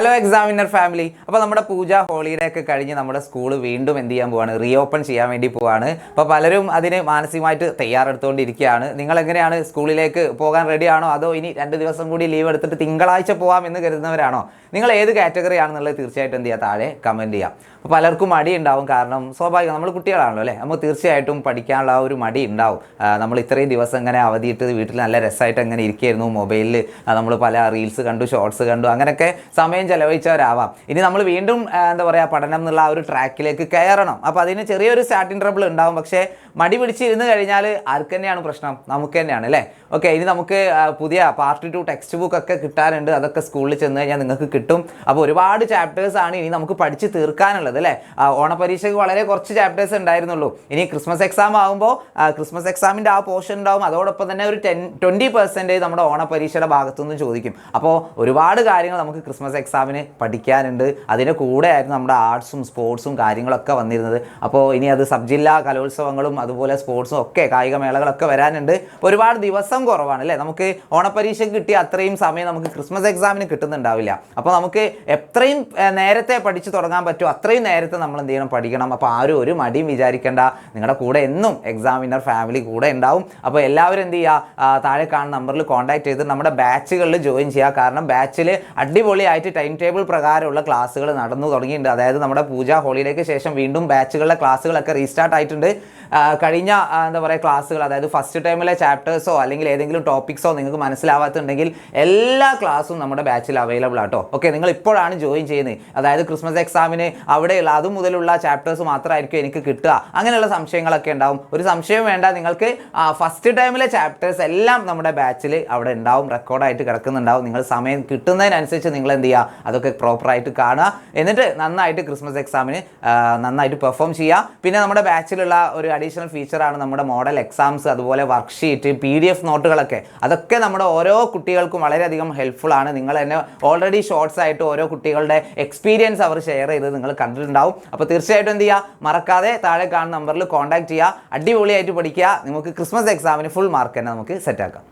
Hello examiner family. അപ്പോൾ നമ്മുടെ പൂജ holiday ഒക്കെ കഴിഞ്ഞ് നമ്മുടെ സ്കൂൾ വീണ്ടും എന്ത് ചെയ്യാൻ പോവാണ്, റീഓപ്പൺ ചെയ്യാൻ വേണ്ടി പോവാണ്. അപ്പോൾ പലരും അതിന് മാനസികമായിട്ട് തയ്യാറെടുത്തുകൊണ്ടിരിക്കുകയാണ്. നിങ്ങൾ എങ്ങനെയാണ്, സ്കൂളിലേക്ക് പോകാൻ റെഡിയാണോ, അതോ ഇനി 2 ദിവസം കൂടി ലീവ് എടുത്തിട്ട് തിങ്കളാഴ്ച പോവാം എന്ന് കരുതുന്നവരാണോ? നിങ്ങൾ ഏത് കാറ്റഗറി ആണെന്നുള്ളത് തീർച്ചയായിട്ടും എന്ത് ചെയ്യുക, താഴെ കമൻറ്റ് ചെയ്യാം. അപ്പോൾ പലർക്കും മടി ഉണ്ടാവും, കാരണം സ്വാഭാവികം, നമ്മൾ കുട്ടികളാണല്ലോ അല്ലേ, നമുക്ക് തീർച്ചയായിട്ടും പഠിക്കാനുള്ള ആ ഒരു മടി ഉണ്ടാവും. നമ്മൾ ഇത്രയും ദിവസം ഇങ്ങനെ അവധിയിട്ട് വീട്ടിൽ നല്ല രസമായിട്ട് അങ്ങനെ ഇരിക്കുകയായിരുന്നു, മൊബൈലിൽ നമ്മൾ പല റീൽസ് കണ്ടു, ഷോർട്സ് കണ്ടു, അങ്ങനെയൊക്കെ സമയം ചെലവഴിച്ചവരാവാം. ഇനി നമ്മൾ വീണ്ടും എന്താ പറയുക, പഠനം എന്നുള്ള ആ ഒരു ട്രാക്കിലേക്ക് കയറണം. അപ്പോൾ അതിന് ചെറിയൊരു സ്റ്റാർട്ടിങ് ട്രബിൾ ഉണ്ടാവും. പക്ഷേ മടി പിടിച്ചിരുന്ന് കഴിഞ്ഞാൽ ആർക്ക് തന്നെയാണ് പ്രശ്നം? നമുക്ക് തന്നെയാണ് അല്ലേ. ഓക്കെ, ഇനി നമുക്ക് പുതിയ പാർട്ട് 2 ടെക്സ്റ്റ് ബുക്ക് ഒക്കെ കിട്ടാനുണ്ട്. അതൊക്കെ സ്കൂളിൽ ചെന്ന് കഴിഞ്ഞാൽ നിങ്ങൾക്ക് കിട്ടും. അപ്പോൾ ഒരുപാട് ചാപ്റ്റേഴ്സ് ആണ് ഇനി നമുക്ക് പഠിച്ച് തീർക്കാനുള്ളത് അല്ലേ. ഓണപരീക്ഷയ്ക്ക് വളരെ കുറച്ച് ചാപ്റ്റേഴ്സ് ഉണ്ടായിരുന്നുള്ളൂ. ഇനി ക്രിസ്മസ് എക്സാം ആകുമ്പോൾ ക്രിസ്മസ് എക്സാമിൻ്റെ ആ പോർഷൻ ഉണ്ടാവും. അതോടൊപ്പം തന്നെ ഒരു 20% നമ്മുടെ ഓണപരീക്ഷയുടെ ഭാഗത്തുനിന്ന് ചോദിക്കും. അപ്പോൾ ഒരുപാട് കാര്യങ്ങൾ നമുക്ക് ക്രിസ്മസ് എക്സാമിന് പഠിക്കാനുണ്ട്. അതിൻ്റെ കൂടെ ആയിരുന്നു നമ്മുടെ ആർട്സും സ്പോർട്സും കാര്യങ്ങളൊക്കെ വന്നിരുന്നത്. അപ്പോൾ ഇനി അത് സബ് ജില്ലാ കലോത്സവങ്ങളും അതുപോലെ സ്പോർട്സും ഒക്കെ, കായിക മേളകളൊക്കെ വരാനുണ്ട്. ഒരുപാട് ദിവസം കുറവാണ് അല്ലേ. നമുക്ക് ഓണപരീക്ഷയ്ക്ക് കിട്ടിയ അത്രയും സമയം നമുക്ക് ക്രിസ്മസ് എക്സാമിന് കിട്ടുന്നുണ്ടാവില്ല. അപ്പോൾ നമുക്ക് എത്രയും നേരത്തെ പഠിച്ചു തുടങ്ങാൻ പറ്റുമോ അത്രയും നേരത്തെ നമ്മൾ എന്ത് ചെയ്യണം, പഠിക്കണം. അപ്പോൾ ആരും ഒരു മടിയും വിചാരിക്കേണ്ട, നിങ്ങളുടെ കൂടെ എന്നും എക്സാമിനർ ഫാമിലി കൂടെ ഉണ്ടാവും. അപ്പോൾ എല്ലാവരും എന്ത് ചെയ്യുക, താഴെ കാണുന്ന നമ്പറിൽ കോൺടാക്ട് ചെയ്ത് നമ്മുടെ ബാച്ചുകളിൽ ജോയിൻ ചെയ്യുക. കാരണം ബാച്ചിൽ അടിപൊളിയായിട്ട് ടൈം ടേബിൾ പ്രകാരമുള്ള ക്ലാസ്സുകൾ നടന്നു തുടങ്ങിയിട്ടുണ്ട്. അതായത് നമ്മുടെ പൂജ ഹോളിഡേക്ക് ശേഷം വീണ്ടും ബാച്ചുകളിലെ ക്ലാസ്സുകളൊക്കെ റീസ്റ്റാർട്ട് ആയിട്ടുണ്ട്. കഴിഞ്ഞ എന്താ പറയുക ക്ലാസ്സുകൾ, അതായത് ഫസ്റ്റ് ടൈമിലെ ചാപ്റ്റേഴ്സോ അല്ലെങ്കിൽ ഏതെങ്കിലും ടോപ്പിക്സോ നിങ്ങൾക്ക് മനസ്സിലാവാത്തുണ്ടെങ്കിൽ എല്ലാ ക്ലാസ്സും നമ്മുടെ ബാച്ചിൽ അവൈലബിൾ ആട്ടോ. ഓക്കെ, നിങ്ങൾ ഇപ്പോഴാണ് ജോയിൻ ചെയ്യുന്നത്. അതായത് ക്രിസ്മസ് എക്സാമിന് അവിടെയുള്ള അതുമുതലുള്ള ചാപ്റ്റേഴ്സ് മാത്രമായിരിക്കും എനിക്ക് കിട്ടുക, അങ്ങനെയുള്ള സംശയങ്ങളൊക്കെ ഉണ്ടാവും. ഒരു സംശയം വേണ്ട, നിങ്ങൾക്ക് ഫസ്റ്റ് ടൈമിലെ ചാപ്റ്റേഴ്സ് എല്ലാം നമ്മുടെ ബാച്ചിൽ അവിടെ ഉണ്ടാവും, റെക്കോർഡായിട്ട് കിടക്കുന്നുണ്ടാവും. നിങ്ങൾ സമയം കിട്ടുന്നതിനനുസരിച്ച് നിങ്ങൾ എന്ത് ചെയ്യുക, അതൊക്കെ പ്രോപ്പറായിട്ട് കാണുക. എന്നിട്ട് നന്നായിട്ട് ക്രിസ്മസ് എക്സാമിന് നന്നായിട്ട് പെർഫോം ചെയ്യുക. പിന്നെ നമ്മുടെ ബാച്ചിലുള്ള ഒരു അഡീഷണൽ ഫീച്ചറാണ് നമ്മുടെ മോഡൽ എക്സാംസ്, അതുപോലെ വർക്ക്ഷീറ്റ്, PDF നോട്ടുകളൊക്കെ. അതൊക്കെ നമ്മുടെ ഓരോ കുട്ടികൾക്കും വളരെയധികം ഹെൽപ്ഫുൾ ആണ്. നിങ്ങൾ തന്നെ ഓൾറെഡി ഷോർട്സ് ആയിട്ട് ഓരോ കുട്ടികളുടെ എക്സ്പീരിയൻസ് അവർ ഷെയർ ചെയ്ത് നിങ്ങൾ കണ്ടിട്ടുണ്ടാവും. അപ്പോൾ തീർച്ചയായിട്ടും എന്ത് ചെയ്യുക, മറക്കാതെ താഴെ കാണുന്ന നമ്പറിൽ കോൺടാക്ട് ചെയ്യുക. അടിപൊളിയായിട്ട് പഠിക്കുക. നമുക്ക് ക്രിസ്മസ് എക്സാമിന് ഫുൾ മാർക്ക് തന്നെ നമുക്ക് സെറ്റാക്കാം.